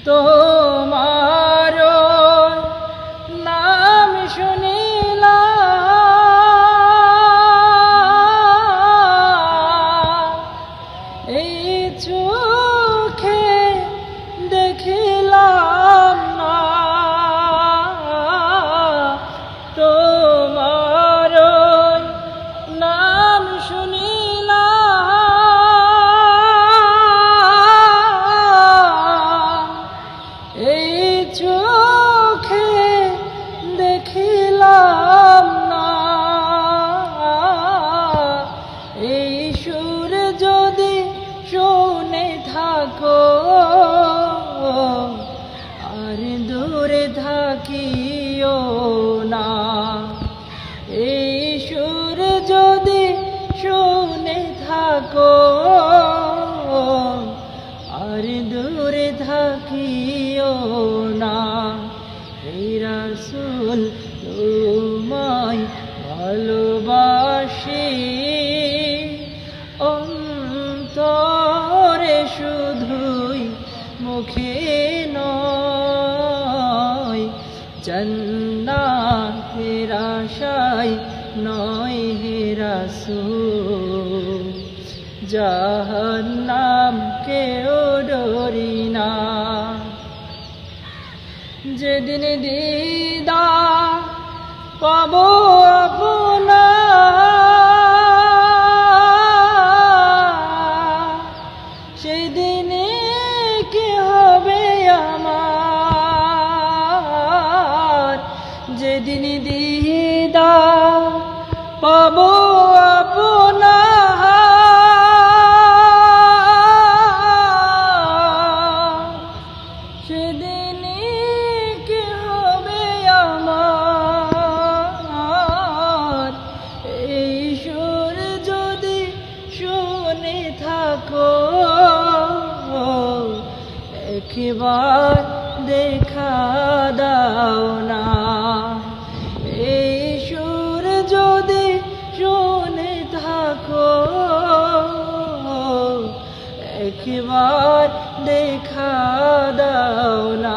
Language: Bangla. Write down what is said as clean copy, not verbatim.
তোমার নাম শুনিলাম, এই চোখে দেখিলাম না। তোমার নাম শুনিলাম, এই চোখে দেখিলাম না। এই সুর যদি শুনে থাকো, আর দূরে থাকিও না। এই সুর যদি শুনে থাকো, আর দূরে থাকিও না। হে রাসূল তোমায় ভালোবাসি, অন্তরে শুধুই মুখে নয়, জান্নাতের আশায় নয় হে রাসূল, জাহান্নামকেও ডরি না। যেদিন দিদার পাবো আপনার, সেদিনে কি হবে আমার। যেদিন দিদার পাবো আপনার, সেদিনে কি হবে আমার। এই সুর যদি শুনে থাকো, একবার দেখা দাও না। এই সুর যদি শুনে থাকো, একবার দেখা দাও না।